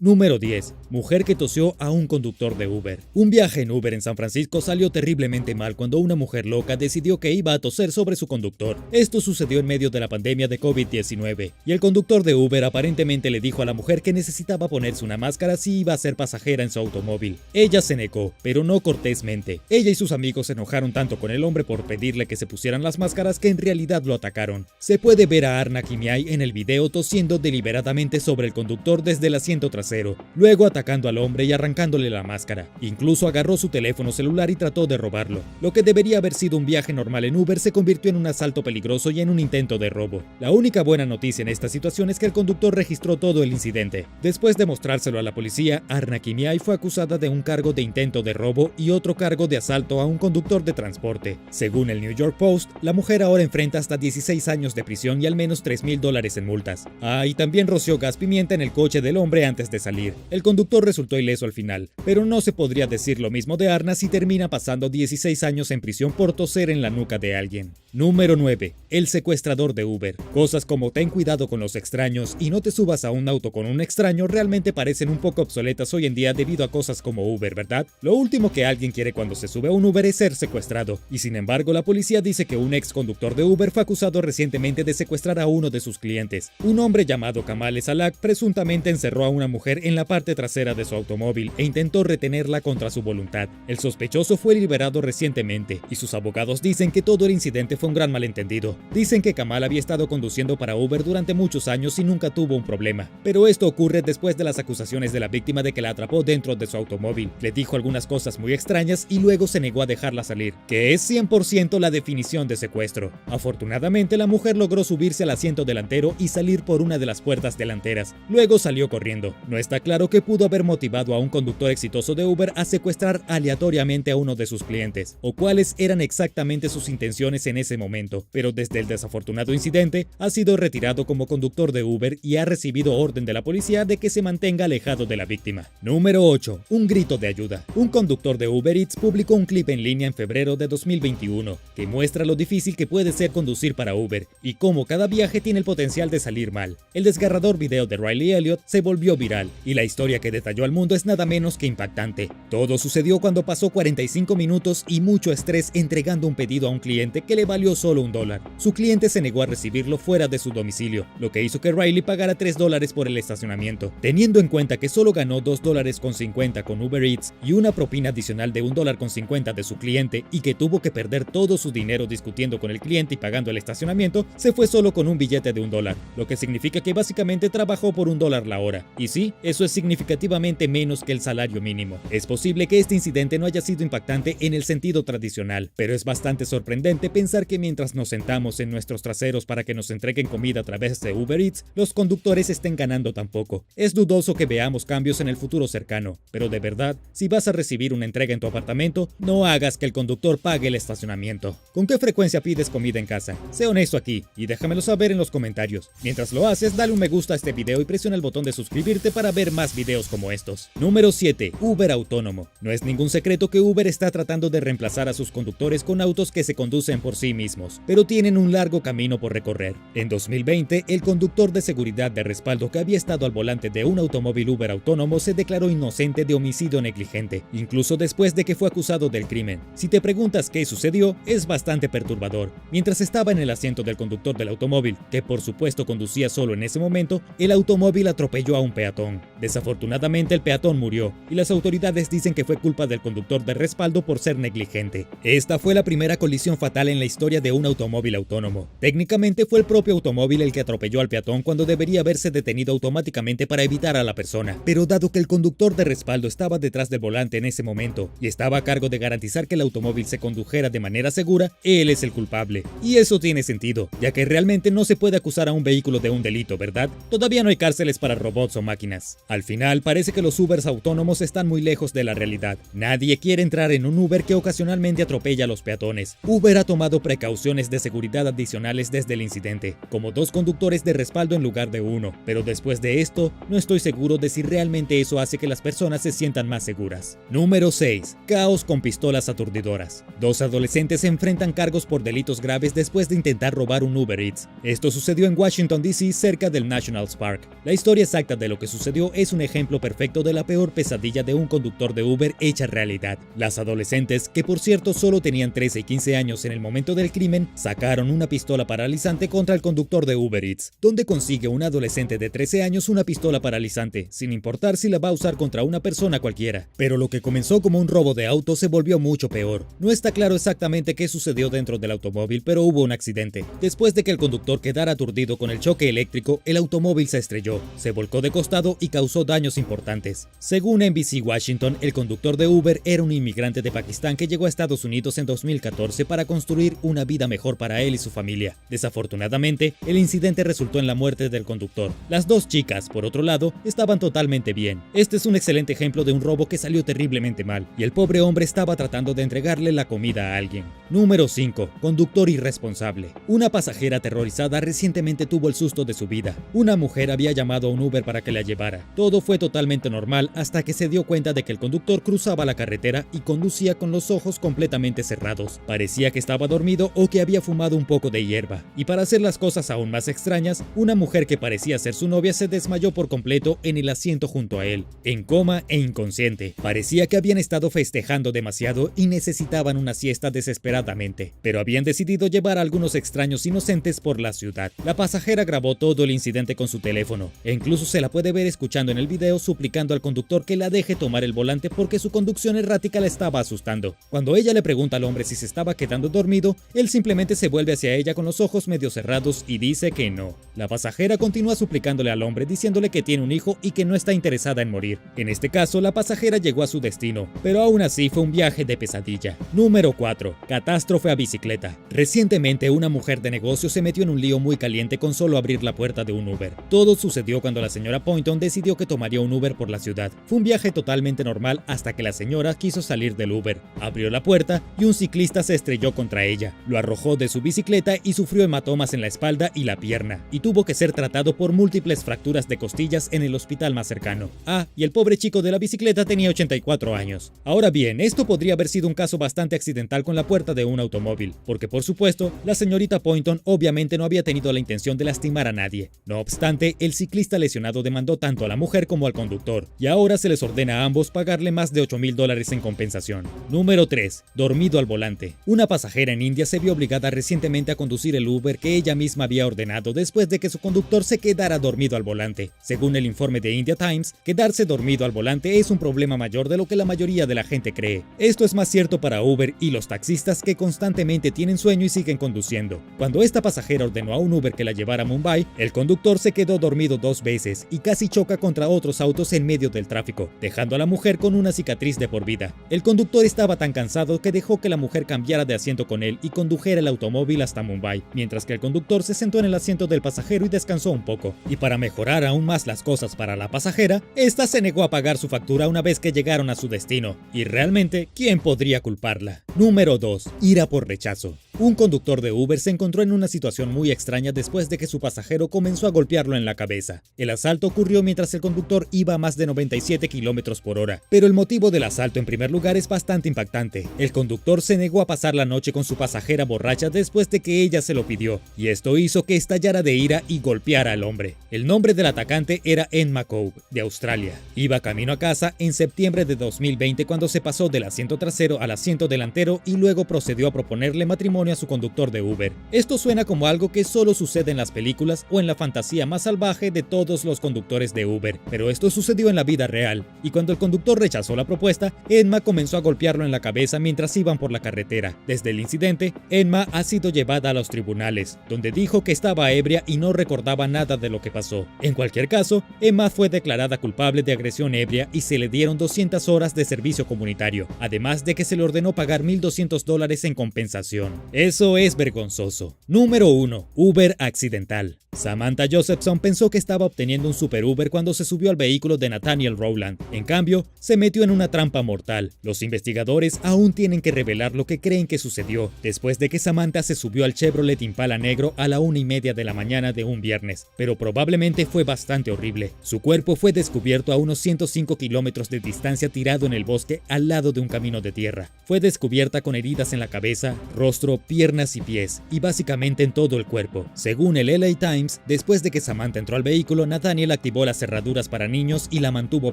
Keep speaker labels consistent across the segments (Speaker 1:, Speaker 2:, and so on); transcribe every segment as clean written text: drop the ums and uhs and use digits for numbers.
Speaker 1: Número 10. Mujer que tosió a un conductor de Uber. Un viaje en Uber en San Francisco salió terriblemente mal cuando una mujer loca decidió que iba a toser sobre su conductor. Esto sucedió en medio de la pandemia de COVID-19, y el conductor de Uber aparentemente le dijo a la mujer que necesitaba ponerse una máscara si iba a ser pasajera en su automóvil. Ella se negó, pero no cortésmente. Ella y sus amigos se enojaron tanto con el hombre por pedirle que se pusieran las máscaras que en realidad lo atacaron. Se puede ver a Arna Kimiai en el video tosiendo deliberadamente sobre el conductor desde el asiento trasero, luego atacando al hombre y arrancándole la máscara. Incluso agarró su teléfono celular y trató de robarlo. Lo que debería haber sido un viaje normal en Uber se convirtió en un asalto peligroso y en un intento de robo. La única buena noticia en esta situación es que el conductor registró todo el incidente. Después de mostrárselo a la policía, Arna Kimiai fue acusada de un cargo de intento de robo y otro cargo de asalto a un conductor de transporte. Según el New York Post, la mujer ahora enfrenta hasta 16 años de prisión y al menos $3,000 en multas. Y también roció gas pimienta en el coche del hombre antes de salir. El conductor resultó ileso al final, pero no se podría decir lo mismo de Arna si termina pasando 16 años en prisión por toser en la nuca de alguien. Número 9. El secuestrador de Uber. Cosas como ten cuidado con los extraños y no te subas a un auto con un extraño realmente parecen un poco obsoletas hoy en día debido a cosas como Uber, ¿verdad? Lo último que alguien quiere cuando se sube a un Uber es ser secuestrado, y sin embargo la policía dice que un ex conductor de Uber fue acusado recientemente de secuestrar a uno de sus clientes. Un hombre llamado Kamal Salak presuntamente encerró a una mujer en la parte trasera de su automóvil e intentó retenerla contra su voluntad. El sospechoso fue liberado recientemente y sus abogados dicen que todo el incidente fue un gran malentendido. Dicen que Kamal había estado conduciendo para Uber durante muchos años y nunca tuvo un problema, pero esto ocurre después de las acusaciones de la víctima de que la atrapó dentro de su automóvil, le dijo algunas cosas muy extrañas y luego se negó a dejarla salir, que es 100% la definición de secuestro. Afortunadamente la mujer logró subirse al asiento delantero y salir por una de las puertas delanteras, luego salió corriendo. No está claro qué pudo haber motivado a un conductor exitoso de Uber a secuestrar aleatoriamente a uno de sus clientes, o cuáles eran exactamente sus intenciones en ese momento, pero desde el desafortunado incidente ha sido retirado como conductor de Uber y ha recibido orden de la policía de que se mantenga alejado de la víctima. Número 8. Un grito de ayuda. Un conductor de Uber Eats publicó un clip en línea en febrero de 2021 que muestra lo difícil que puede ser conducir para Uber y cómo cada viaje tiene el potencial de salir mal. El desgarrador video de Riley Elliott se volvió viral y la historia que detalló al mundo es nada menos que impactante. Todo sucedió cuando pasó 45 minutos y mucho estrés entregando un pedido a un cliente que le valió solo $1. Su cliente se negó a recibirlo fuera de su domicilio, lo que hizo que Riley pagara $3 por el estacionamiento. Teniendo en cuenta que solo ganó $2.50 con Uber Eats y una propina adicional de $1.50 de su cliente y que tuvo que perder todo su dinero discutiendo con el cliente y pagando el estacionamiento, se fue solo con un billete de $1, lo que significa que básicamente trabajó por $1 la hora. Y sí, eso es significativamente menos que el salario mínimo. Es posible que este incidente no haya sido impactante en el sentido tradicional, pero es bastante sorprendente pensar que mientras nos sentamos en nuestros traseros para que nos entreguen comida a través de Uber Eats, los conductores estén ganando tan poco. Es dudoso que veamos cambios en el futuro cercano, pero de verdad, si vas a recibir una entrega en tu apartamento, no hagas que el conductor pague el estacionamiento. ¿Con qué frecuencia pides comida en casa? Sé honesto aquí y déjamelo saber en los comentarios. Mientras lo haces, dale un me gusta a este video y presiona el botón de suscribirte para ver más videos como estos. Número 7. Uber autónomo. No es ningún secreto que Uber está tratando de reemplazar a sus conductores con autos que se conducen por sí mismos, pero tienen un largo camino por recorrer. En 2020, el conductor de seguridad de respaldo que había estado al volante de un automóvil Uber autónomo se declaró inocente de homicidio negligente, incluso después de que fue acusado del crimen. Si te preguntas qué sucedió, es bastante perturbador. Mientras estaba en el asiento del conductor del automóvil, que por supuesto conducía solo en ese momento, el automóvil atropelló a un peatón. Desafortunadamente el peatón murió, y las autoridades dicen que fue culpa del conductor de respaldo por ser negligente. Esta fue la primera colisión fatal en la historia de un automóvil autónomo. Técnicamente fue el propio automóvil el que atropelló al peatón cuando debería haberse detenido automáticamente para evitar a la persona, pero dado que el conductor de respaldo estaba detrás del volante en ese momento y estaba a cargo de garantizar que el automóvil se condujera de manera segura, él es el culpable. Y eso tiene sentido, ya que realmente no se puede acusar a un vehículo de un delito, ¿verdad? Todavía no hay cárceles para robots o máquinas. Al final, parece que los Ubers autónomos están muy lejos de la realidad. Nadie quiere entrar en un Uber que ocasionalmente atropella a los peatones. Uber ha tomado precauciones precauciones de seguridad adicionales desde el incidente, como 2 conductores de respaldo en lugar de 1, pero después de esto, no estoy seguro de si realmente eso hace que las personas se sientan más seguras. Número 6. Caos con pistolas aturdidoras. 2 adolescentes se enfrentan cargos por delitos graves después de intentar robar un Uber Eats. Esto sucedió en Washington, D.C., cerca del National Park. La historia exacta de lo que sucedió es un ejemplo perfecto de la peor pesadilla de un conductor de Uber hecha realidad. Las adolescentes, que por cierto solo tenían 13 y 15 años en el momento del crimen, sacaron una pistola paralizante contra el conductor de Uber Eats. ¿Dónde consigue un adolescente de 13 años una pistola paralizante, sin importar si la va a usar contra una persona cualquiera? Pero lo que comenzó como un robo de auto se volvió mucho peor. No está claro exactamente qué sucedió dentro del automóvil, pero hubo un accidente. Después de que el conductor quedara aturdido con el choque eléctrico, el automóvil se estrelló, se volcó de costado y causó daños importantes. Según NBC Washington, el conductor de Uber era un inmigrante de Pakistán que llegó a Estados Unidos en 2014 para construir una vida mejor para él y su familia. Desafortunadamente, el incidente resultó en la muerte del conductor. Las 2 chicas, por otro lado, estaban totalmente bien. Este es un excelente ejemplo de un robo que salió terriblemente mal, y el pobre hombre estaba tratando de entregarle la comida a alguien. Número 5. Conductor irresponsable. Una pasajera aterrorizada recientemente tuvo el susto de su vida. Una mujer había llamado a un Uber para que la llevara. Todo fue totalmente normal hasta que se dio cuenta de que el conductor cruzaba la carretera y conducía con los ojos completamente cerrados. Parecía que estaba dormido o que había fumado un poco de hierba. Y para hacer las cosas aún más extrañas, una mujer que parecía ser su novia se desmayó por completo en el asiento junto a él, en coma e inconsciente. Parecía que habían estado festejando demasiado y necesitaban una siesta desesperadamente, pero habían decidido llevar a algunos extraños inocentes por la ciudad. La pasajera grabó todo el incidente con su teléfono, e incluso se la puede ver escuchando en el video suplicando al conductor que la deje tomar el volante porque su conducción errática la estaba asustando. Cuando ella le pregunta al hombre si se estaba quedando dormido, él simplemente se vuelve hacia ella con los ojos medio cerrados y dice que no. La pasajera continúa suplicándole al hombre diciéndole que tiene un hijo y que no está interesada en morir. En este caso, la pasajera llegó a su destino, pero aún así fue un viaje de pesadilla. Número 4. Catástrofe a bicicleta. Recientemente, una mujer de negocio se metió en un lío muy caliente con solo abrir la puerta de un Uber. Todo sucedió cuando la señora Poynton decidió que tomaría un Uber por la ciudad. Fue un viaje totalmente normal hasta que la señora quiso salir del Uber. Abrió la puerta y un ciclista se estrelló contra ella. Lo arrojó de su bicicleta y sufrió hematomas en la espalda y la pierna, y tuvo que ser tratado por múltiples fracturas de costillas en el hospital más cercano. Y el pobre chico de la bicicleta tenía 84 años. Ahora bien, esto podría haber sido un caso bastante accidental con la puerta de un automóvil, porque por supuesto, la señorita Poynton obviamente no había tenido la intención de lastimar a nadie. No obstante, el ciclista lesionado demandó tanto a la mujer como al conductor, y ahora se les ordena a ambos pagarle más de $8,000 en compensación. Número 3. Dormido al volante. Una pasajera en India se vio obligada recientemente a conducir el Uber que ella misma había ordenado después de que su conductor se quedara dormido al volante. Según el informe de India Times, quedarse dormido al volante es un problema mayor de lo que la mayoría de la gente cree. Esto es más cierto para Uber y los taxistas que constantemente tienen sueño y siguen conduciendo. Cuando esta pasajera ordenó a un Uber que la llevara a Mumbai, el conductor se quedó dormido 2 veces y casi choca contra otros autos en medio del tráfico, dejando a la mujer con una cicatriz de por vida. El conductor estaba tan cansado que dejó que la mujer cambiara de asiento con él y condujera el automóvil hasta Mumbai, mientras que el conductor se sentó en el asiento del pasajero y descansó un poco. Y para mejorar aún más las cosas para la pasajera, esta se negó a pagar su factura una vez que llegaron a su destino. Y realmente, ¿quién podría culparla? Número 2. Ira por rechazo. Un conductor de Uber se encontró en una situación muy extraña después de que su pasajero comenzó a golpearlo en la cabeza. El asalto ocurrió mientras el conductor iba a más de 97 km/h, pero el motivo del asalto en primer lugar es bastante impactante. El conductor se negó a pasar la noche con su pasajera borracha después de que ella se lo pidió, y esto hizo que estallara de ira y golpeara al hombre. El nombre del atacante era Enma Cove, de Australia. Iba camino a casa en septiembre de 2020 cuando se pasó del asiento trasero al asiento delantero y luego procedió a proponerle matrimonio a su conductor de Uber. Esto suena como algo que solo sucede en las películas o en la fantasía más salvaje de todos los conductores de Uber, pero esto sucedió en la vida real, y cuando el conductor rechazó la propuesta, Enma comenzó a golpearlo en la cabeza mientras iban por la carretera. Desde el incidente, Enma ha sido llevada a los tribunales, donde dijo que estaba ebria y no recordaba nada de lo que pasó. En cualquier caso, Enma fue declarada culpable de agresión ebria y se le dieron 200 horas de servicio comunitario, además de que se le ordenó pagar $1,200 en compensación. Eso es vergonzoso. Número 1. Uber accidental. Samantha Josephson pensó que estaba obteniendo un super Uber cuando se subió al vehículo de Nathaniel Rowland. En cambio, se metió en una trampa mortal. Los investigadores aún tienen que revelar lo que creen que sucedió. Después después de que Samantha se subió al Chevrolet Impala negro a la 1:30 de la mañana de un viernes, pero probablemente fue bastante horrible. Su cuerpo fue descubierto a unos 105 kilómetros de distancia tirado en el bosque al lado de un camino de tierra. Fue descubierta con heridas en la cabeza, rostro, piernas y pies, y básicamente en todo el cuerpo. Según el LA Times, después de que Samantha entró al vehículo, Nathaniel activó las cerraduras para niños y la mantuvo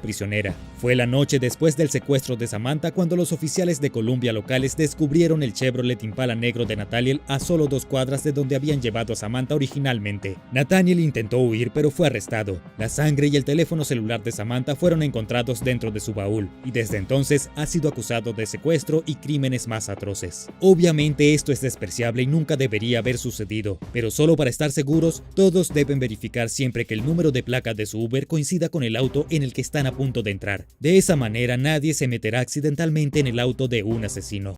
Speaker 1: prisionera. Fue la noche después del secuestro de Samantha cuando los oficiales de Columbia locales descubrieron el Chevrolet Impala negro de Nathaniel a solo 2 cuadras de donde habían llevado a Samantha originalmente. Nathaniel intentó huir pero fue arrestado. La sangre y el teléfono celular de Samantha fueron encontrados dentro de su baúl y desde entonces ha sido acusado de secuestro y crímenes más atroces. Obviamente esto es despreciable y nunca debería haber sucedido, pero solo para estar seguros, todos deben verificar siempre que el número de placa de su Uber coincida con el auto en el que están a punto de entrar. De esa manera nadie se meterá accidentalmente en el auto de un asesino.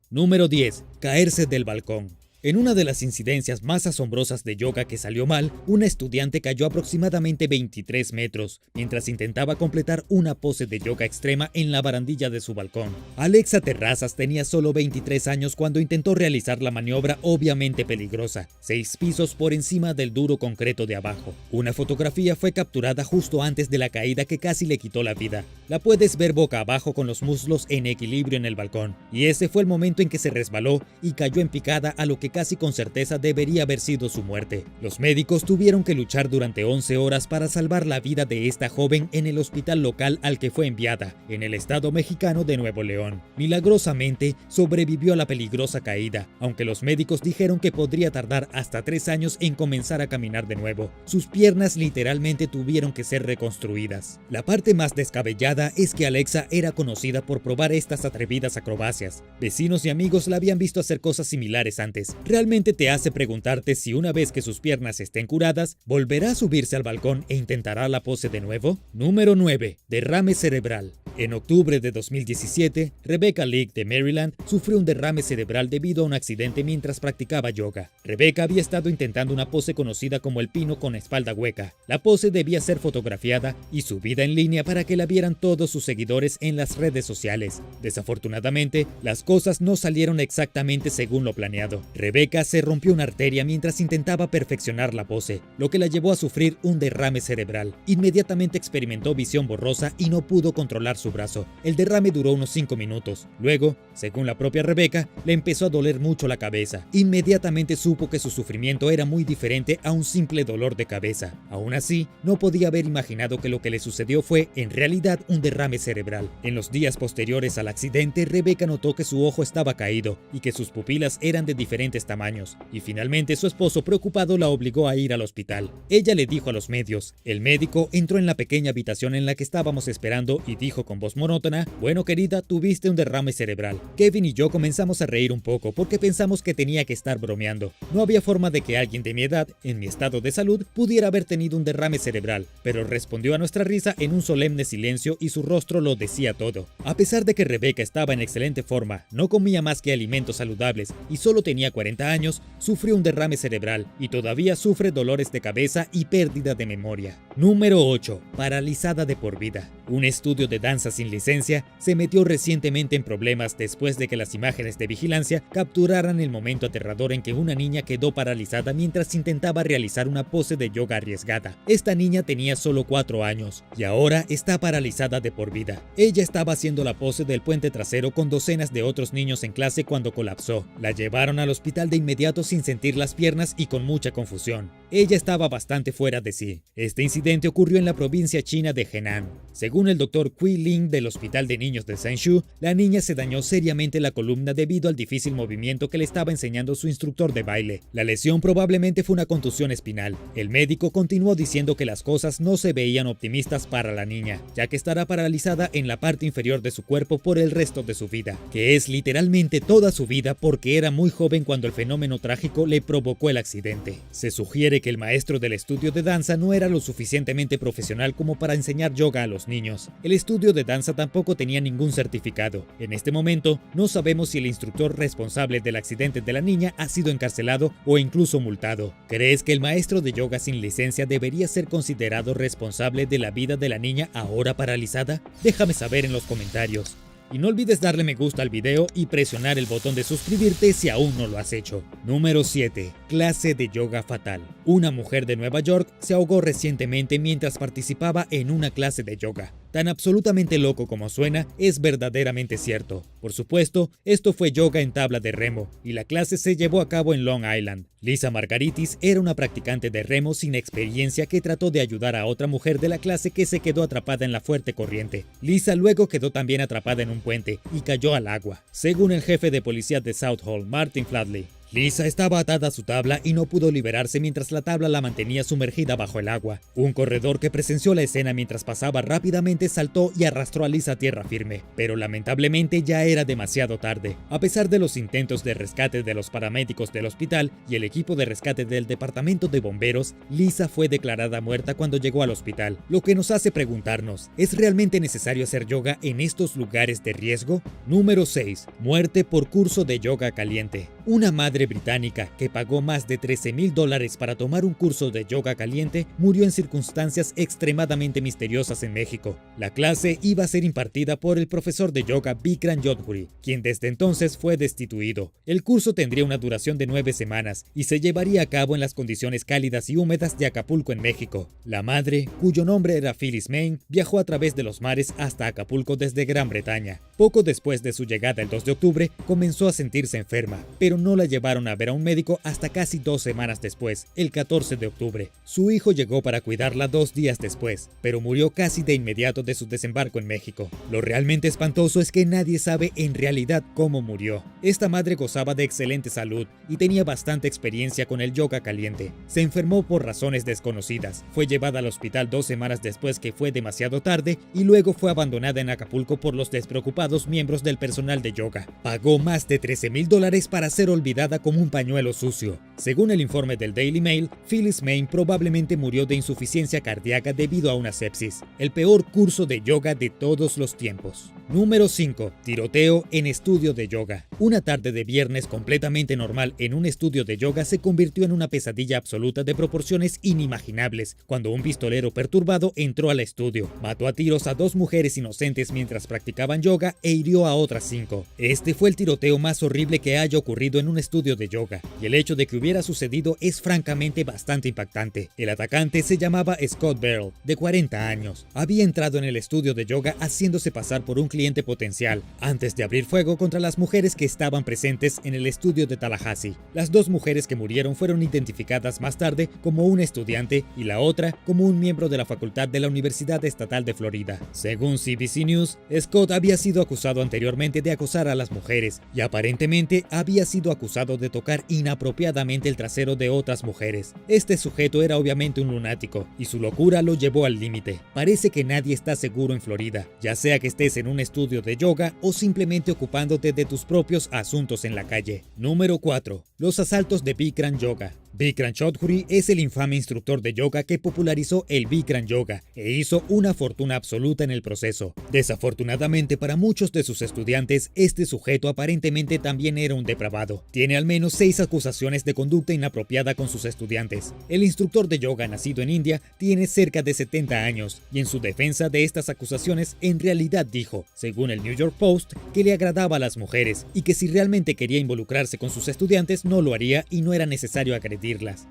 Speaker 1: Número 10. Caerse del balcón. En una de las incidencias más asombrosas de yoga que salió mal, una estudiante cayó aproximadamente 23 metros mientras intentaba completar una pose de yoga extrema en la barandilla de su balcón. Alexa Terrazas tenía solo 23 años cuando intentó realizar la maniobra obviamente peligrosa, 6 pisos por encima del duro concreto de abajo. Una fotografía fue capturada justo antes de la caída que casi le quitó la vida. La puedes ver boca abajo con los muslos en equilibrio en el balcón, y ese fue el momento en que se resbaló y cayó en picada a lo que casi con certeza debería haber sido su muerte. Los médicos tuvieron que luchar durante 11 horas para salvar la vida de esta joven en el hospital local al que fue enviada, en el estado mexicano de Nuevo León. Milagrosamente, sobrevivió a la peligrosa caída, aunque los médicos dijeron que podría tardar hasta 3 años en comenzar a caminar de nuevo. Sus piernas literalmente tuvieron que ser reconstruidas. La parte más descabellada es que Alexa era conocida por probar estas atrevidas acrobacias. Vecinos y amigos la habían visto hacer cosas similares antes. Realmente te hace preguntarte si una vez que sus piernas estén curadas, ¿volverá a subirse al balcón e intentará la pose de nuevo? Número 9. Derrame cerebral. En octubre de 2017, Rebecca Leake de Maryland sufrió un derrame cerebral debido a un accidente mientras practicaba yoga. Rebecca había estado intentando una pose conocida como el pino con espalda hueca. La pose debía ser fotografiada y subida en línea para que la vieran todos sus seguidores en las redes sociales. Desafortunadamente, las cosas no salieron exactamente según lo planeado. Rebecca se rompió una arteria mientras intentaba perfeccionar la pose, lo que la llevó a sufrir un derrame cerebral. Inmediatamente experimentó visión borrosa y no pudo controlar su brazo. El derrame duró unos 5 minutos. Luego, según la propia Rebecca, le empezó a doler mucho la cabeza. Inmediatamente supo que su sufrimiento era muy diferente a un simple dolor de cabeza. Aún así, no podía haber imaginado que lo que le sucedió fue, en realidad, un derrame cerebral. En los días posteriores al accidente, Rebecca notó que su ojo estaba caído y que sus pupilas eran de diferentes tamaños, y finalmente su esposo, preocupado, la obligó a ir al hospital. Ella le dijo a los medios. El médico entró en la pequeña habitación en la que estábamos esperando y dijo con voz monótona: "Bueno, querida, tuviste un derrame cerebral". Kevin y yo comenzamos a reír un poco porque pensamos que tenía que estar bromeando. No había forma de que alguien de mi edad, en mi estado de salud, pudiera haber tenido un derrame cerebral, pero respondió a nuestra risa en un solemne silencio y su rostro lo decía todo. A pesar de que Rebecca estaba en excelente forma, no comía más que alimentos saludables y solo tenía 40 años, sufrió un derrame cerebral y todavía sufre dolores de cabeza y pérdida de memoria. Número 8. Paralizada de por vida. Un estudio de danza sin licencia se metió recientemente en problemas después de que las imágenes de vigilancia capturaran el momento aterrador en que una niña quedó paralizada mientras intentaba realizar una pose de yoga arriesgada. Esta niña tenía solo 4 años y ahora está paralizada de por vida. Ella estaba haciendo la pose del puente trasero con docenas de otros niños en clase cuando colapsó. La llevaron al hospital de inmediato sin sentir las piernas y con mucha confusión. Ella estaba bastante fuera de sí. Este incidente ocurrió en la provincia china de Henan. Según el doctor Kui Ling del Hospital de Niños de Zhengzhou, la niña se dañó seriamente la columna debido al difícil movimiento que le estaba enseñando su instructor de baile. La lesión probablemente fue una contusión espinal. El médico continuó diciendo que las cosas no se veían optimistas para la niña, ya que estará paralizada en la parte inferior de su cuerpo por el resto de su vida, que es literalmente toda su vida porque era muy joven cuando el fenómeno trágico le provocó el accidente. Se sugiere que el maestro del estudio de danza no era lo suficientemente profesional como para enseñar yoga a los niños, años. El estudio de danza tampoco tenía ningún certificado. En este momento, no sabemos si el instructor responsable del accidente de la niña ha sido encarcelado o incluso multado. ¿Crees que el maestro de yoga sin licencia debería ser considerado responsable de la vida de la niña ahora paralizada? Déjame saber en los comentarios. Y no olvides darle me gusta al video y presionar el botón de suscribirte si aún no lo has hecho. Número 7. Clase de yoga fatal. Una mujer de Nueva York se ahogó recientemente mientras participaba en una clase de yoga. Tan absolutamente loco como suena, es verdaderamente cierto. Por supuesto, esto fue yoga en tabla de remo, y la clase se llevó a cabo en Long Island. Lisa Margaritis era una practicante de remo sin experiencia que trató de ayudar a otra mujer de la clase que se quedó atrapada en la fuerte corriente. Lisa luego quedó también atrapada en un puente y cayó al agua, según el jefe de policía de Southall, Martin Flatley. Lisa estaba atada a su tabla y no pudo liberarse mientras la tabla la mantenía sumergida bajo el agua. Un corredor que presenció la escena mientras pasaba rápidamente saltó y arrastró a Lisa a tierra firme, pero lamentablemente ya era demasiado tarde. A pesar de los intentos de rescate de los paramédicos del hospital y el equipo de rescate del departamento de bomberos, Lisa fue declarada muerta cuando llegó al hospital, lo que nos hace preguntarnos, ¿es realmente necesario hacer yoga en estos lugares de riesgo? Número 6. Muerte por curso de yoga caliente. Una madre británica que pagó más de $13,000 para tomar un curso de yoga caliente murió en circunstancias extremadamente misteriosas en México. La clase iba a ser impartida por el profesor de yoga Bikram Choudhury, quien desde entonces fue destituido. El curso tendría una duración de 9 semanas y se llevaría a cabo en las condiciones cálidas y húmedas de Acapulco en México. La madre, cuyo nombre era Phyllis Mayne, viajó a través de los mares hasta Acapulco desde Gran Bretaña. Poco después de su llegada el 2 de octubre, comenzó a sentirse enferma, pero no la llevaron a ver a un médico hasta casi 2 semanas después, el 14 de octubre. Su hijo llegó para cuidarla 2 días después, pero murió casi de inmediato de su desembarco en México. Lo realmente espantoso es que nadie sabe en realidad cómo murió. Esta madre gozaba de excelente salud y tenía bastante experiencia con el yoga caliente. Se enfermó por razones desconocidas, fue llevada al hospital 2 semanas después que fue demasiado tarde y luego fue abandonada en Acapulco por los despreocupados miembros del personal de yoga. Pagó más de $13,000 para ser olvidada como un pañuelo sucio. Según el informe del Daily Mail, Phyllis Mayne probablemente murió de insuficiencia cardíaca debido a una sepsis, el peor curso de yoga de todos los tiempos. Número 5. Tiroteo en estudio de yoga. Una tarde de viernes completamente normal en un estudio de yoga se convirtió en una pesadilla absoluta de proporciones inimaginables cuando un pistolero perturbado entró al estudio, mató a tiros a 2 mujeres inocentes mientras practicaban yoga e hirió a otras 5. Este fue el tiroteo más horrible que haya ocurrido en un estudio de yoga, y el hecho de que hubiera sucedido es francamente bastante impactante. El atacante se llamaba Scott Beryl, de 40 años. Había entrado en el estudio de yoga haciéndose pasar por un cliente potencial, antes de abrir fuego contra las mujeres que estaban presentes en el estudio de Tallahassee. Las 2 mujeres que murieron fueron identificadas más tarde como una estudiante y la otra como un miembro de la facultad de la Universidad Estatal de Florida. Según CBC News, Scott había sido acusado anteriormente de acosar a las mujeres y aparentemente había sido acusado de tocar inapropiadamente el trasero de otras mujeres. Este sujeto era obviamente un lunático y su locura lo llevó al límite. Parece que nadie está seguro en Florida, ya sea que estés en un estudio de yoga o simplemente ocupándote de tus propios asuntos en la calle. Número 4. Los asaltos de Bikram Yoga. Bikram Choudhury es el infame instructor de yoga que popularizó el Bikram Yoga e hizo una fortuna absoluta en el proceso. Desafortunadamente para muchos de sus estudiantes, este sujeto aparentemente también era un depravado. Tiene al menos 6 acusaciones de conducta inapropiada con sus estudiantes. El instructor de yoga nacido en India tiene cerca de 70 años y en su defensa de estas acusaciones en realidad dijo, según el New York Post, que le agradaba a las mujeres y que si realmente quería involucrarse con sus estudiantes no lo haría y no era necesario agredirlas.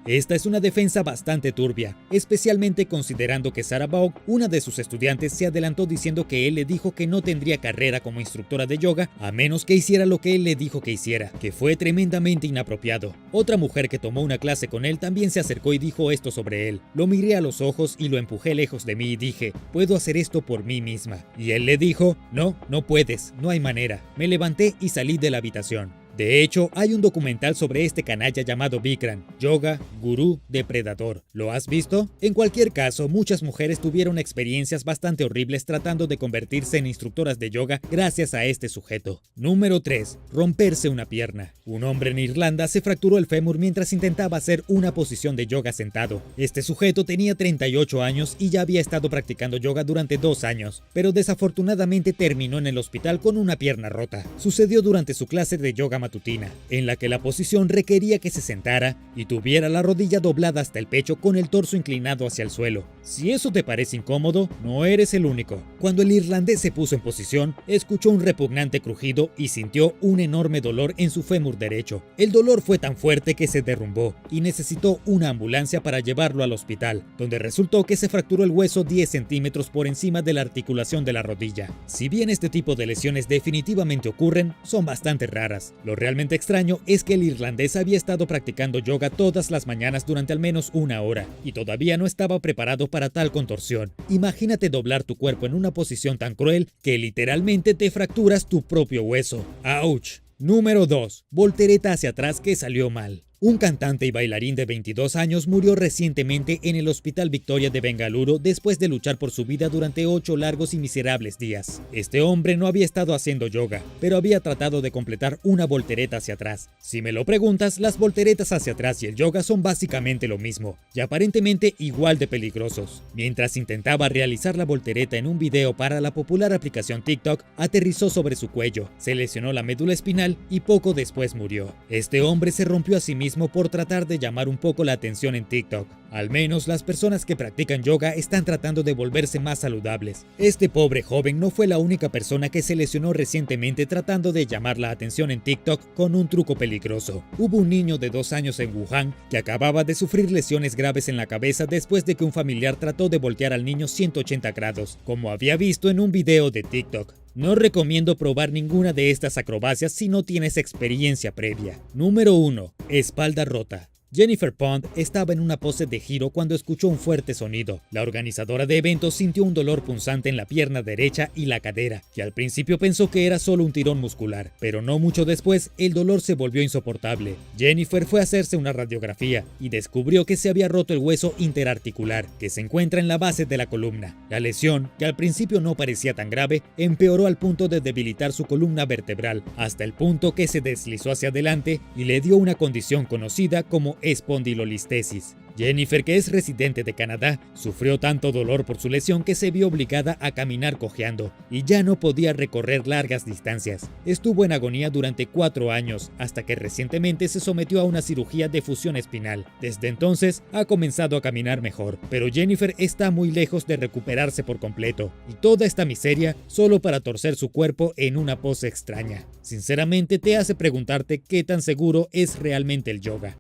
Speaker 1: Esta es una defensa bastante turbia, especialmente considerando que Sarah Vaughan, una de sus estudiantes, se adelantó diciendo que él le dijo que no tendría carrera como instructora de yoga a menos que hiciera lo que él le dijo que hiciera, que fue tremendamente inapropiado. Otra mujer que tomó una clase con él también se acercó y dijo esto sobre él. Lo miré a los ojos y lo empujé lejos de mí y dije, puedo hacer esto por mí misma. Y él le dijo, no, no puedes, no hay manera. Me levanté y salí de la habitación. De hecho, hay un documental sobre este canalla llamado Bikram, Yoga, Gurú, Depredador. ¿Lo has visto? En cualquier caso, muchas mujeres tuvieron experiencias bastante horribles tratando de convertirse en instructoras de yoga gracias a este sujeto. Número 3. Romperse una pierna. Un hombre en Irlanda se fracturó el fémur mientras intentaba hacer una posición de yoga sentado. Este sujeto tenía 38 años y ya había estado practicando yoga durante 2 años, pero desafortunadamente terminó en el hospital con una pierna rota. Sucedió durante su clase de yoga matutina, en la que la posición requería que se sentara y tuviera la rodilla doblada hasta el pecho con el torso inclinado hacia el suelo. Si eso te parece incómodo, no eres el único. Cuando el irlandés se puso en posición, escuchó un repugnante crujido y sintió un enorme dolor en su fémur derecho. El dolor fue tan fuerte que se derrumbó y necesitó una ambulancia para llevarlo al hospital, donde resultó que se fracturó el hueso 10 centímetros por encima de la articulación de la rodilla. Si bien este tipo de lesiones definitivamente ocurren, son bastante raras. Lo realmente extraño es que el irlandés había estado practicando yoga todas las mañanas durante al menos 1 hora y todavía no estaba preparado para tal contorsión. Imagínate doblar tu cuerpo en una posición tan cruel que literalmente te fracturas tu propio hueso. ¡Auch! Número 2. Voltereta hacia atrás que salió mal. Un cantante y bailarín de 22 años murió recientemente en el Hospital Victoria de Bengaluru después de luchar por su vida durante 8 largos y miserables días. Este hombre no había estado haciendo yoga, pero había tratado de completar una voltereta hacia atrás. Si me lo preguntas, las volteretas hacia atrás y el yoga son básicamente lo mismo, y aparentemente igual de peligrosos. Mientras intentaba realizar la voltereta en un video para la popular aplicación TikTok, aterrizó sobre su cuello, se lesionó la médula espinal y poco después murió. Este hombre se rompió a sí mismo por tratar de llamar un poco la atención en TikTok. Al menos las personas que practican yoga están tratando de volverse más saludables. Este pobre joven no fue la única persona que se lesionó recientemente tratando de llamar la atención en TikTok con un truco peligroso. Hubo un niño de 2 años en Wuhan que acababa de sufrir lesiones graves en la cabeza después de que un familiar trató de voltear al niño 180 grados, como había visto en un video de TikTok. No recomiendo probar ninguna de estas acrobacias si no tienes experiencia previa. Número 1. Espalda rota. Jennifer Pond estaba en una pose de giro cuando escuchó un fuerte sonido. La organizadora de eventos sintió un dolor punzante en la pierna derecha y la cadera, que al principio pensó que era solo un tirón muscular, pero no mucho después el dolor se volvió insoportable. Jennifer fue a hacerse una radiografía y descubrió que se había roto el hueso interarticular, que se encuentra en la base de la columna. La lesión, que al principio no parecía tan grave, empeoró al punto de debilitar su columna vertebral, hasta el punto que se deslizó hacia adelante y le dio una condición conocida como espondilolistesis. Jennifer, que es residente de Canadá, sufrió tanto dolor por su lesión que se vio obligada a caminar cojeando y ya no podía recorrer largas distancias. Estuvo en agonía durante 4 años, hasta que recientemente se sometió a una cirugía de fusión espinal. Desde entonces ha comenzado a caminar mejor, pero Jennifer está muy lejos de recuperarse por completo, y toda esta miseria solo para torcer su cuerpo en una pose extraña. Sinceramente te hace preguntarte qué tan seguro es realmente el yoga.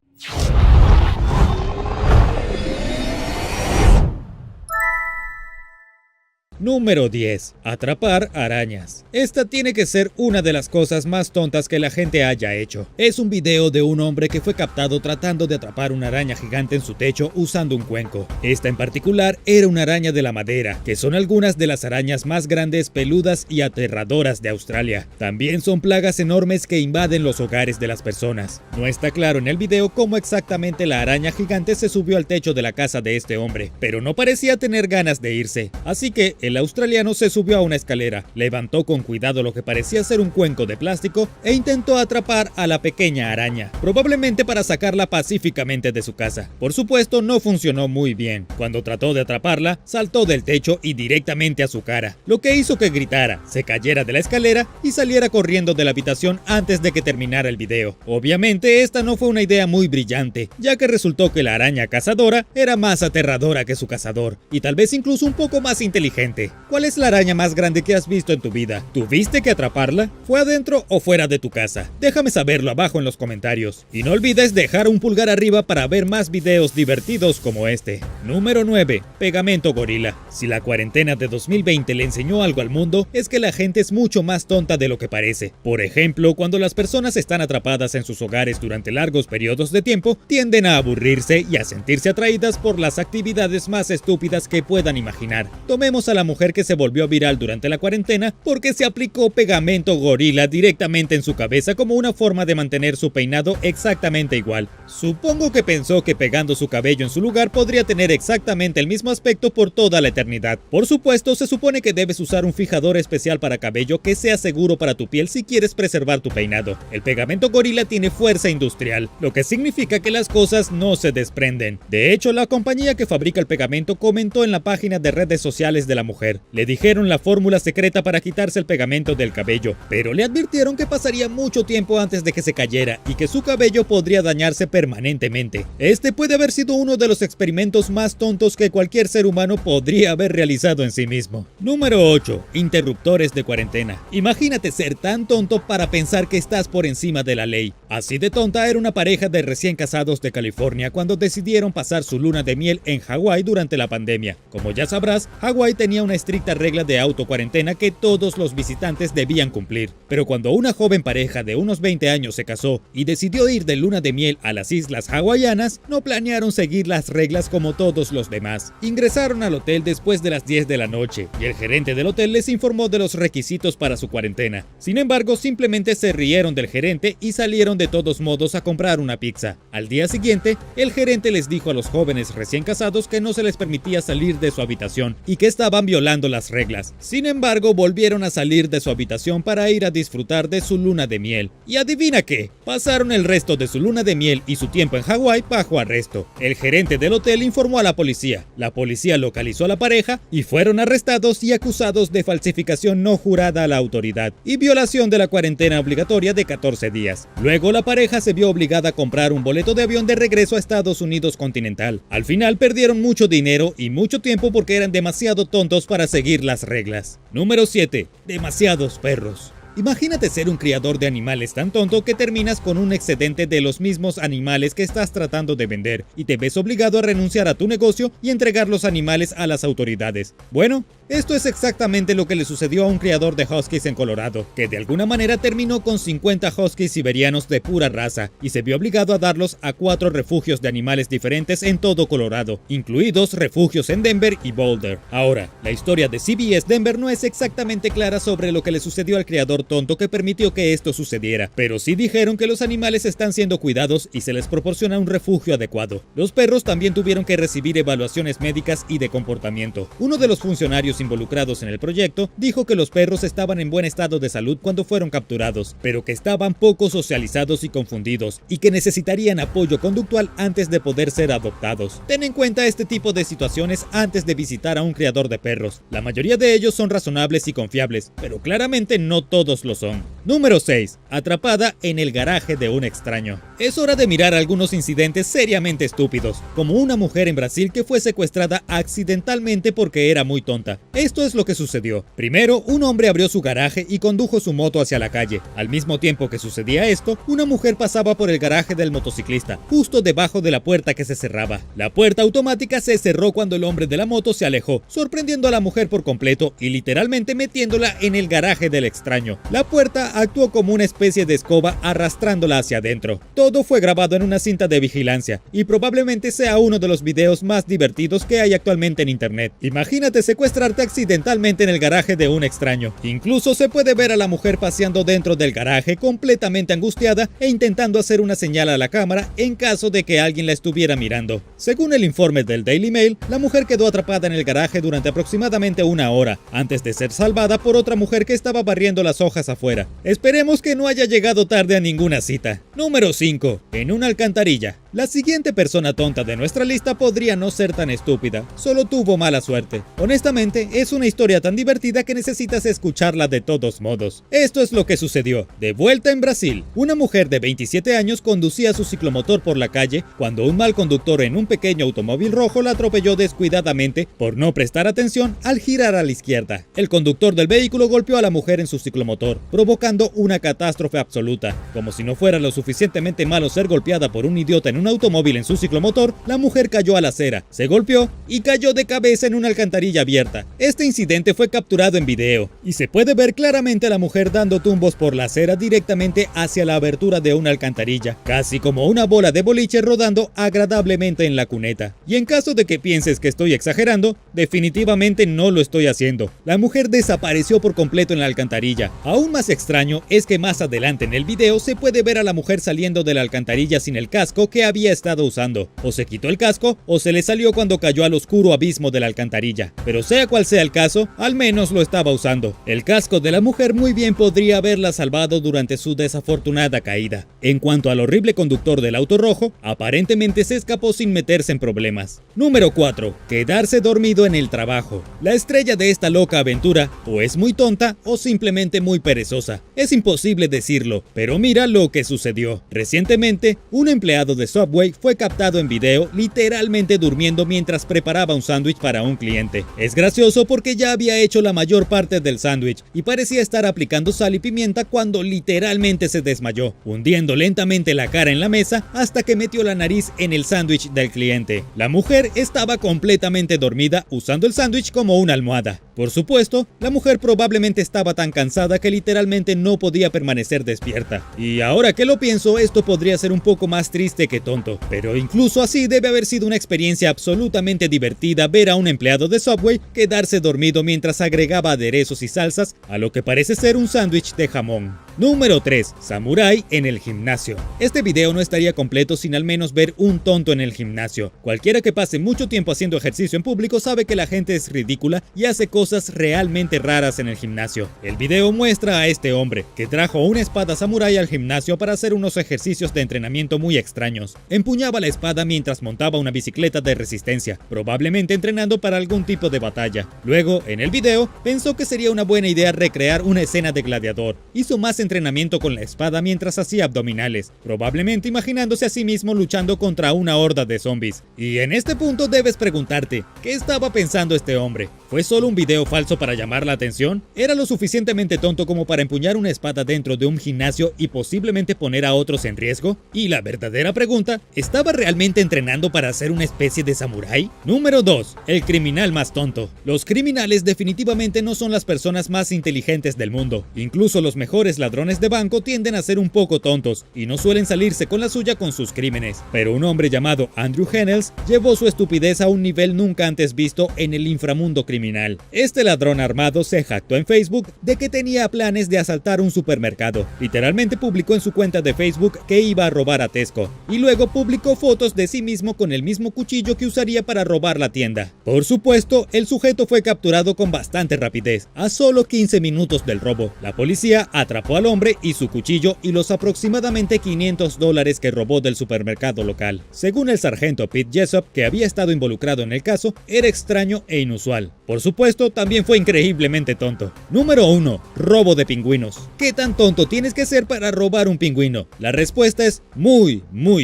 Speaker 1: Número 10. Atrapar arañas. Esta tiene que ser una de las cosas más tontas que la gente haya hecho. Es un video de un hombre que fue captado tratando de atrapar una araña gigante en su techo usando un cuenco. Esta en particular era una araña de la madera, que son algunas de las arañas más grandes, peludas y aterradoras de Australia. También son plagas enormes que invaden los hogares de las personas. No está claro en el video cómo exactamente la araña gigante se subió al techo de la casa de este hombre, pero no parecía tener ganas de irse, así que el australiano se subió a una escalera, levantó con cuidado lo que parecía ser un cuenco de plástico e intentó atrapar a la pequeña araña, probablemente para sacarla pacíficamente de su casa. Por supuesto, no funcionó muy bien. Cuando trató de atraparla, saltó del techo y directamente a su cara, lo que hizo que gritara, se cayera de la escalera y saliera corriendo de la habitación antes de que terminara el video. Obviamente, esta no fue una idea muy brillante, ya que resultó que la araña cazadora era más aterradora que su cazador, y tal vez incluso un poco más inteligente. ¿Cuál es la araña más grande que has visto en tu vida? ¿Tuviste que atraparla? ¿Fue adentro o fuera de tu casa? Déjame saberlo abajo en los comentarios. Y no olvides dejar un pulgar arriba para ver más videos divertidos como este. Número 9. Pegamento gorila. Si la cuarentena de 2020 le enseñó algo al mundo, es que la gente es mucho más tonta de lo que parece. Por ejemplo, cuando las personas están atrapadas en sus hogares durante largos periodos de tiempo, tienden a aburrirse y a sentirse atraídas por las actividades más estúpidas que puedan imaginar. Tomemos a la mujer que se volvió viral durante la cuarentena porque se aplicó pegamento gorila directamente en su cabeza como una forma de mantener su peinado exactamente igual. Supongo que pensó que pegando su cabello en su lugar podría tener exactamente el mismo aspecto por toda la eternidad. Por supuesto, se supone que debes usar un fijador especial para cabello que sea seguro para tu piel si quieres preservar tu peinado. El pegamento gorila tiene fuerza industrial, lo que significa que las cosas no se desprenden. De hecho, la compañía que fabrica el pegamento comentó en la página de redes sociales de la mujer. Le dijeron la fórmula secreta para quitarse el pegamento del cabello, pero le advirtieron que pasaría mucho tiempo antes de que se cayera y que su cabello podría dañarse permanentemente. Este puede haber sido uno de los experimentos más tontos que cualquier ser humano podría haber realizado en sí mismo. Número 8. Interruptores de cuarentena. Imagínate ser tan tonto para pensar que estás por encima de la ley. Así de tonta era una pareja de recién casados de California cuando decidieron pasar su luna de miel en Hawái durante la pandemia. Como ya sabrás, Hawái tenía una estricta regla de autocuarentena que todos los visitantes debían cumplir. Pero cuando una joven pareja de unos 20 años se casó y decidió ir de luna de miel a las islas hawaianas, no planearon seguir las reglas como todos los demás. Ingresaron al hotel después de las 10 de la noche y el gerente del hotel les informó de los requisitos para su cuarentena. Sin embargo, simplemente se rieron del gerente y salieron de todos modos a comprar una pizza. Al día siguiente, el gerente les dijo a los jóvenes recién casados que no se les permitía salir de su habitación y que estaban violando las reglas. Sin embargo, volvieron a salir de su habitación para ir a disfrutar de su luna de miel. Y adivina qué, pasaron el resto de su luna de miel y su tiempo en Hawái bajo arresto. El gerente del hotel informó a la policía. La policía localizó a la pareja y fueron arrestados y acusados de falsificación no jurada a la autoridad y violación de la cuarentena obligatoria de 14 días. Luego la pareja se vio obligada a comprar un boleto de avión de regreso a Estados Unidos continental. Al final perdieron mucho dinero y mucho tiempo porque eran demasiado tontos para seguir las reglas. Número 7. Demasiados perros. Imagínate ser un criador de animales tan tonto que terminas con un excedente de los mismos animales que estás tratando de vender y te ves obligado a renunciar a tu negocio y entregar los animales a las autoridades. Bueno, esto es exactamente lo que le sucedió a un criador de huskies en Colorado, que de alguna manera terminó con 50 huskies siberianos de pura raza y se vio obligado a darlos a 4 refugios de animales diferentes en todo Colorado, incluidos refugios en Denver y Boulder. Ahora, la historia de CBS Denver no es exactamente clara sobre lo que le sucedió al criador tonto que permitió que esto sucediera, pero sí dijeron que los animales están siendo cuidados y se les proporciona un refugio adecuado. Los perros también tuvieron que recibir evaluaciones médicas y de comportamiento. Uno de los funcionarios involucrados en el proyecto dijo que los perros estaban en buen estado de salud cuando fueron capturados, pero que estaban poco socializados y confundidos, y que necesitarían apoyo conductual antes de poder ser adoptados. Ten en cuenta este tipo de situaciones antes de visitar a un criador de perros. La mayoría de ellos son razonables y confiables, pero claramente no todos lo son. Número 6. Atrapada en el garaje de un extraño. Es hora de mirar algunos incidentes seriamente estúpidos, como una mujer en Brasil que fue secuestrada accidentalmente porque era muy tonta. Esto es lo que sucedió. Primero, un hombre abrió su garaje y condujo su moto hacia la calle. Al mismo tiempo que sucedía esto, una mujer pasaba por el garaje del motociclista, justo debajo de la puerta que se cerraba. La puerta automática se cerró cuando el hombre de la moto se alejó, sorprendiendo a la mujer por completo y literalmente metiéndola en el garaje del extraño. La puerta actuó como una especie de escoba arrastrándola hacia adentro. Todo fue grabado en una cinta de vigilancia y probablemente sea uno de los videos más divertidos que hay actualmente en internet. Imagínate secuestrarte accidentalmente en el garaje de un extraño. Incluso se puede ver a la mujer paseando dentro del garaje completamente angustiada e intentando hacer una señal a la cámara en caso de que alguien la estuviera mirando. Según el informe del Daily Mail, la mujer quedó atrapada en el garaje durante aproximadamente una hora, antes de ser salvada por otra mujer que estaba barriendo las hojas afuera. Esperemos que no haya llegado tarde a ninguna cita. Número 5. En una alcantarilla. La siguiente persona tonta de nuestra lista podría no ser tan estúpida, solo tuvo mala suerte. Honestamente, es una historia tan divertida que necesitas escucharla de todos modos. Esto es lo que sucedió. De vuelta en Brasil, una mujer de 27 años conducía su ciclomotor por la calle cuando un mal conductor en un pequeño automóvil rojo la atropelló descuidadamente por no prestar atención al girar a la izquierda. El conductor del vehículo golpeó a la mujer en su ciclomotor, provocando una catástrofe absoluta. Como si no fuera lo suficientemente malo ser golpeada por un idiota en un un automóvil en su ciclomotor, la mujer cayó a la acera, se golpeó y cayó de cabeza en una alcantarilla abierta. Este incidente fue capturado en video y se puede ver claramente a la mujer dando tumbos por la acera directamente hacia la abertura de una alcantarilla, casi como una bola de boliche rodando agradablemente en la cuneta. Y en caso de que pienses que estoy exagerando, definitivamente no lo estoy haciendo. La mujer desapareció por completo en la alcantarilla. Aún más extraño es que más adelante en el video se puede ver a la mujer saliendo de la alcantarilla sin el casco que había estado usando. O se quitó el casco o se le salió cuando cayó al oscuro abismo de la alcantarilla. Pero sea cual sea el caso, al menos lo estaba usando. El casco de la mujer muy bien podría haberla salvado durante su desafortunada caída. En cuanto al horrible conductor del auto rojo, aparentemente se escapó sin meterse en problemas. Número 4. Quedarse dormido en el trabajo. La estrella de esta loca aventura o es muy tonta o simplemente muy perezosa. Es imposible decirlo, pero mira lo que sucedió. Recientemente, un empleado de Subway fue captado en video literalmente durmiendo mientras preparaba un sándwich para un cliente. Es gracioso porque ya había hecho la mayor parte del sándwich y parecía estar aplicando sal y pimienta cuando literalmente se desmayó, hundiendo lentamente la cara en la mesa hasta que metió la nariz en el sándwich del cliente. La mujer estaba completamente dormida usando el sándwich como una almohada. Por supuesto, la mujer probablemente estaba tan cansada que literalmente no podía permanecer despierta. Y ahora que lo pienso, esto podría ser un poco más triste que tonto. Pero incluso así debe haber sido una experiencia absolutamente divertida ver a un empleado de Subway quedarse dormido mientras agregaba aderezos y salsas a lo que parece ser un sándwich de jamón. Número 3. Samurái en el gimnasio. Este video no estaría completo sin al menos ver un tonto en el gimnasio. Cualquiera que pase mucho tiempo haciendo ejercicio en público sabe que la gente es ridícula y hace cosas realmente raras en el gimnasio. El video muestra a este hombre que trajo una espada samurái al gimnasio para hacer unos ejercicios de entrenamiento muy extraños. Empuñaba la espada mientras montaba una bicicleta de resistencia, probablemente entrenando para algún tipo de batalla. Luego, en el video, pensó que sería una buena idea recrear una escena de gladiador. Hizo más entrenamiento con la espada mientras hacía abdominales, probablemente imaginándose a sí mismo luchando contra una horda de zombies. Y en este punto debes preguntarte, ¿qué estaba pensando este hombre? ¿Fue solo un video falso para llamar la atención? ¿Era lo suficientemente tonto como para empuñar una espada dentro de un gimnasio y posiblemente poner a otros en riesgo? Y la verdadera pregunta, ¿estaba realmente entrenando para ser una especie de samurái? Número 2. El criminal más tonto. Los criminales definitivamente no son las personas más inteligentes del mundo. Incluso los mejores ladrones de banco tienden a ser un poco tontos y no suelen salirse con la suya con sus crímenes. Pero un hombre llamado Andrew Hennels llevó su estupidez a un nivel nunca antes visto en el inframundo criminal. Este ladrón armado se jactó en Facebook de que tenía planes de asaltar un supermercado. Literalmente publicó en su cuenta de Facebook que iba a robar a Tesco y luego publicó fotos de sí mismo con el mismo cuchillo que usaría para robar la tienda. Por supuesto, el sujeto fue capturado con bastante rapidez, a solo 15 minutos del robo. La policía atrapó al hombre y su cuchillo y los aproximadamente $500 que robó del supermercado local. Según el sargento Pete Jessop, que había estado involucrado en el caso, era extraño e inusual. Por supuesto, también fue increíblemente tonto. Número 1. Robo de pingüinos. ¿Qué tan tonto tienes que ser para robar un pingüino? La respuesta es muy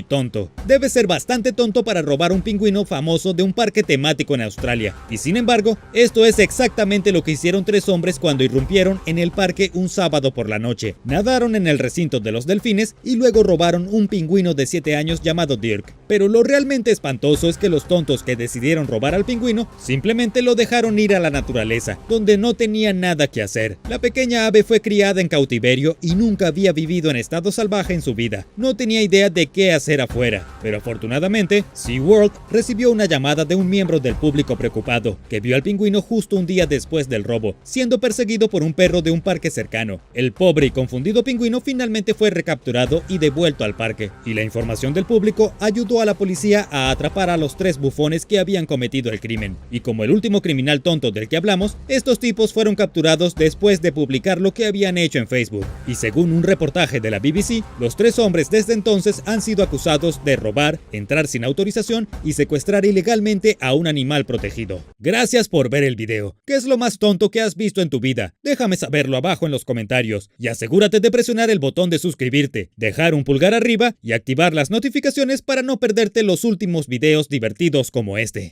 Speaker 1: tonto. Debes ser bastante tonto para robar un pingüino famoso de un parque temático en Australia. Y sin embargo, esto es exactamente lo que hicieron 3 hombres cuando irrumpieron en el parque un sábado por la noche. Nadaron en el recinto de los delfines y luego robaron un pingüino de 7 años llamado Dirk. Pero lo realmente espantoso es que los tontos que decidieron robar al pingüino simplemente lo dejaron ir a la naturaleza, donde no tenía nada que hacer. La pequeña ave fue criada en cautiverio y nunca había vivido en estado salvaje en su vida. No tenía idea de qué hacer afuera, pero afortunadamente, SeaWorld recibió una llamada de un miembro del público preocupado, que vio al pingüino justo un día después del robo, siendo perseguido por un perro de un parque cercano. El pobre y confundido pingüino finalmente fue recapturado y devuelto al parque, y la información del público ayudó a la policía a atrapar a los 3 bufones que habían cometido el crimen. Y como el último criminal tonto del que hablamos, estos tipos fueron capturados después de publicar lo que habían hecho en Facebook. Y según un reportaje de la BBC, los 3 hombres desde entonces han sido acusados de robar, entrar sin autorización y secuestrar ilegalmente a un animal protegido. Gracias por ver el video. ¿Qué es lo más tonto que has visto en tu vida? Déjame saberlo abajo en los comentarios y asegúrate de presionar el botón de suscribirte, dejar un pulgar arriba y activar las notificaciones para no perderte los últimos videos divertidos como este.